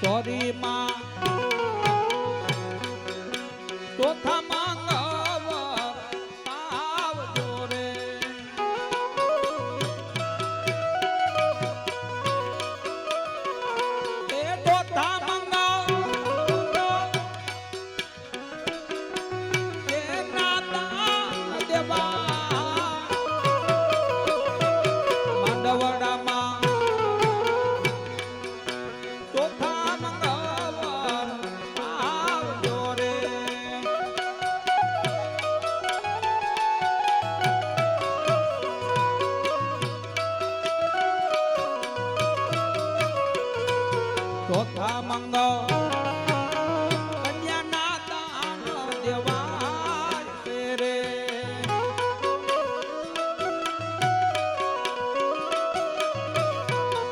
ચોરી માં ચોથા માંગવ આવજો રે એ ચોથા મંગાવ એ નાતા દેવા માંડવડામાં ચોથા મંગાવ આવજો રે ચોથા મંગાવ કન્યાના દાન દેવા રે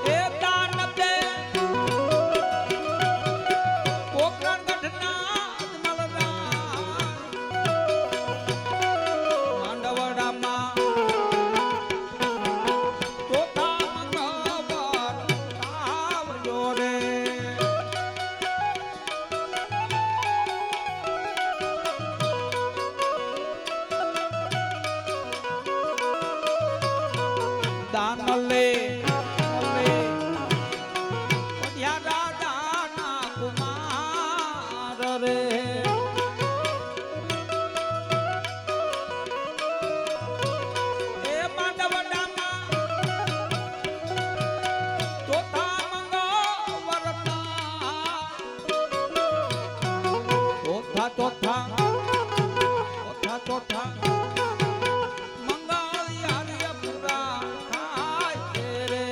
એ દાન દે કોકણ ગઢના મલરા માંડવડામાં ચોથા મંગાવ આવજો રે દાન લે પઢિયા રાજાના કુમાર રે એ માંડવડામાં ચોથા મંગળવારના ચોથા ચોથા ચોથા ચોથા મંગળયાર્ય પૂરા થાય છે રે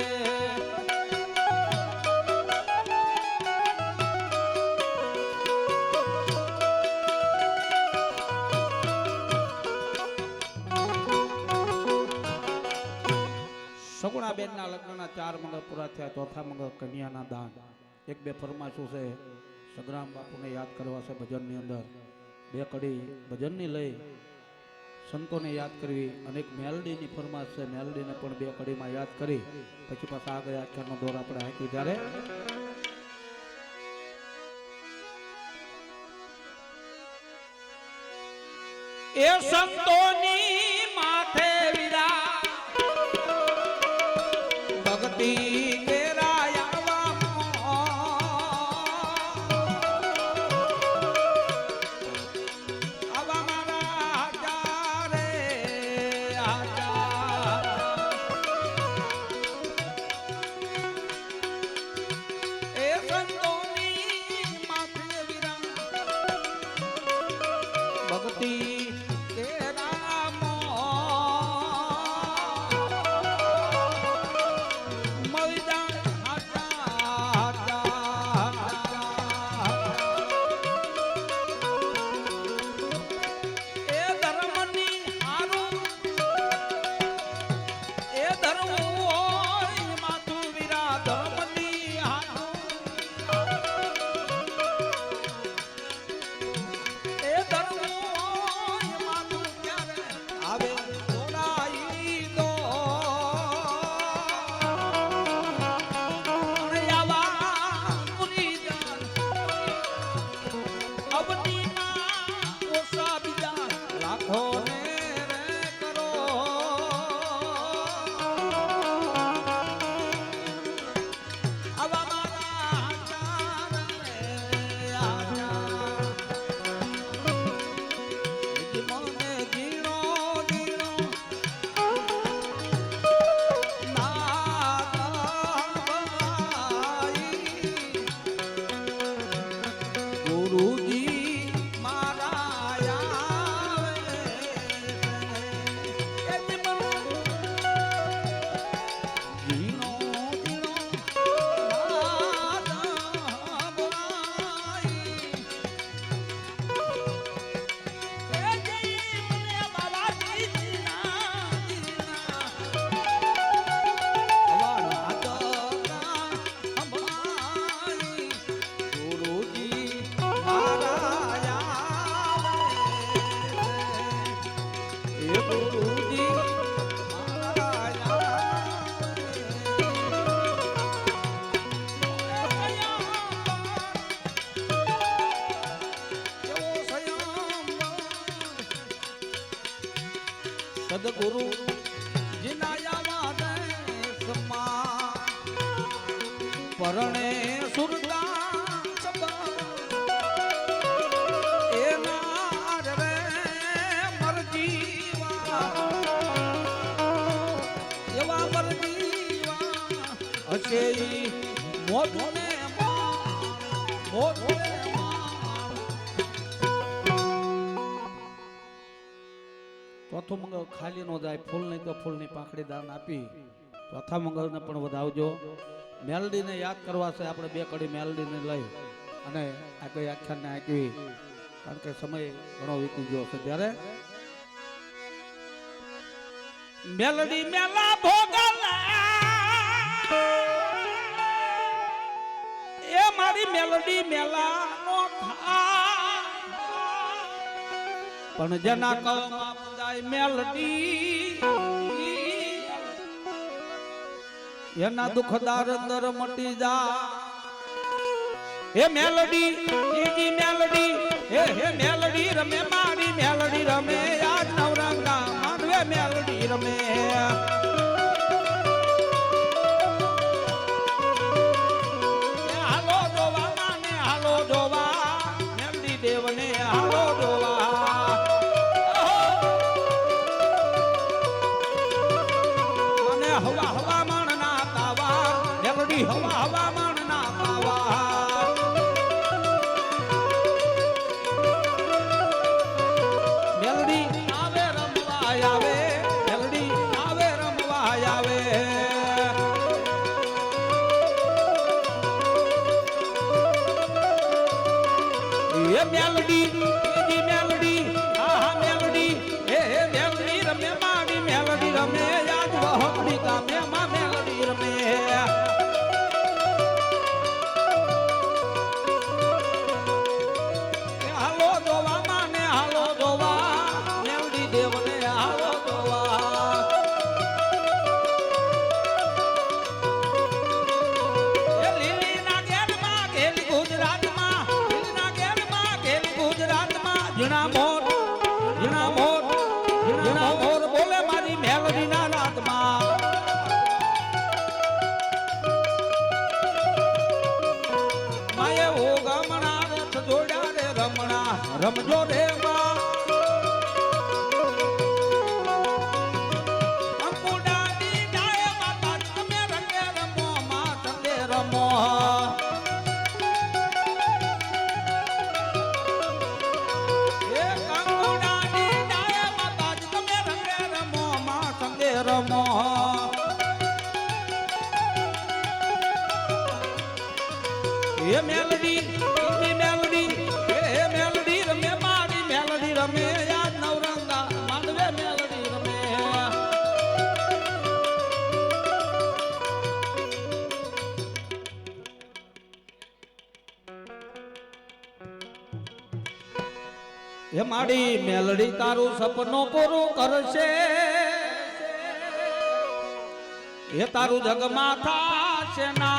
સગુણાબેનના લગ્નના 4 મંગળ પૂરા થયા ચોથા મંગળ કન્યાના દાન એક બે ફરમાઈશું છે સગરામ બાપુને યાદ કરવા છે ભજનની અંદર બે કડી ભજનની લઈ સંતોને યાદ કરવી અને એક મેલડીની ફરમાશ છે મેલડીને પણ બે કડીમાં યાદ કરી પછી પાછા આગળ આખ્યાનનો દોર આપણે હાંકી ત્યારે એ સંતોની માથે વિરા ભક્તિ ભક્તિ કે રામ સદગુરુ જીનાયા સમા પરણે સુરતા એના રે મરજીવા એવા મરજીવા હશે મોઢુને મોઢુને ચોથું મંગળ ખાલી નો જાય, ફૂલ નહીં તો ફૂલની પાંખડી દાન આપી ચોથા મંગળને પણ વધાવજો. મેલડીને યાદ કરવા છે આપણે બે કડી મેલડીને લઈ અને આ કઈ આખ્યાનને આંકવી, કારણ કે સમય ઘણો વીતી ગયો છે. ત્યારે મેલડી મેલા ભોગલા એ મારી મેલડી મેલા નો પણ જેના કળમાં પૂજાય મેલડી એના દુખદાર અંદર મટી જા. હે મેલડી જી મેલડી હે મેલડી રમે મારી મેલડી રમે આજ નવરંગા માંડવે મેલડી રમે. હાલો જોવા માને હાલો જોવા મેલડી દેવને હાલો જોવા. મને હવા હવામાન ના તાવા મેલડી હવા હવામાન ના તાવા. મેલડી જી મેલડી હા મેલડી હે મેલડી રમે મારી મેલડી રમે યાદ વહકડી ગામે માં મેલડી રમે. હાલો જોવા માને હાલો જોવા મેલડી દેવને હાલો જોવા. એ લીલી ના ઘેર માં ઘેલી ગુજરાતમાં જીણા મોર બોલે મારી મેલડી ના રાતમાં. માએ ઓ ગમણા રથ જોડ્યા રે રમણા રમજો રે માં. અંકુડાની ડાય માતા તમે રંગે રમો માં તમે રમો. રમો એ મેલડી મેલડી એ મેલડી રમે મારી મેલડી રમે યાદ નવરંગા માંડવે મેલડી રમે. એ મારી મેલડી તારું સપનું પૂરું કરશે, એ તારું જગમાં થાશે ના.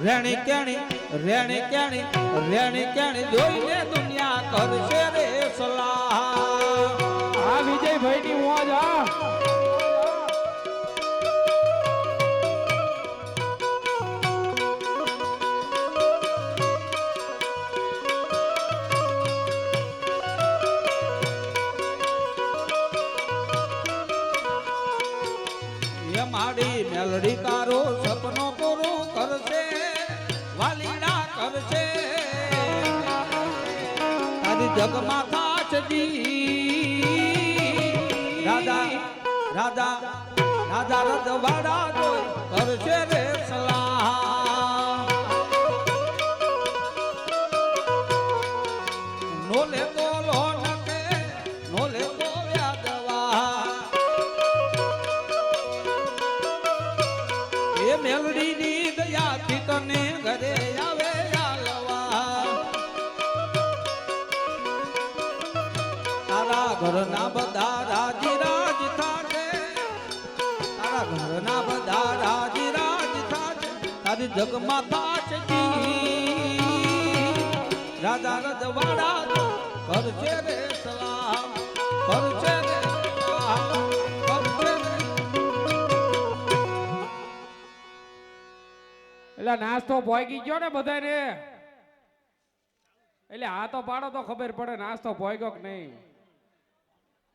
રેણી કેણી રેણી કેણી રેણી કેણી જોઈને દુનિયા કરશે રે સલાહ. આ વિજયભાઈ ની મોજ હા. મારી મેલડી તારો સપનો પૂરું કરશે વાલીડા કરશે. તારી જગમાં થાશજી રાધા રાધા રાધા રજવાડા જોઈ કરશે રે સલાહ. નો લે તો લો નકે નો લે તો વ્યાદવા. એ મેલડી ની દયાથી તને ઘરે આવે આલવા. તારા ઘરના બધા રાજી રાજ થાશે, તારા ઘરના બધા રાજી રાજ થાશે. તારી જગમાં થાશે રાજા રજવાડા કરશે રે સલાહ. કરશે રે કરશે રે. એટલે નાસ્તો ભોગી ગયો ને બધાને. એટલે આ તો પાડો તો ખબર પડે નાસ્તો ભોગ્યો કે નહીં.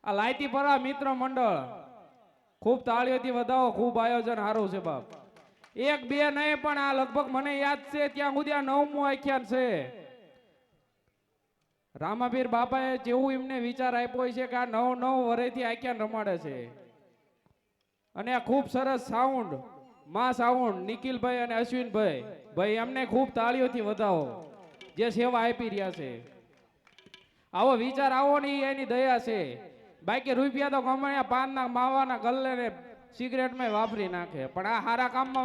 આ લાઈટી પર મિત્ર મંડળ ખૂબ તાળીઓથી વધાવો, ખૂબ આયોજન સારું છે બાપ. એક બે નહીં પણ આ લગભગ મને યાદ છે ત્યાં સુધી આ 9મું આખ્યાન છે. રામાપીર બાપાએ જેવું એમને વિચાર આપ્યો છે કે આ 9 વર્ષથી આખ્યાન રમાડે છે. અને આ ખૂબ સરસ સાઉન્ડ માં સાઉન્ડ નિખિલભાઈ અને અશ્વિનભાઈ ભાઈ એમને ખૂબ તાળીઓથી વધાવો જે સેવા આપી રહ્યા છે. આવો વિચાર આવો ને એની દયા છે. બાકી રૂપિયા તો કમાયા પાનના માવાના ગલ્લે ને સિગરેટમાં વાપરી નાખે, પણ આ સારા કામમાં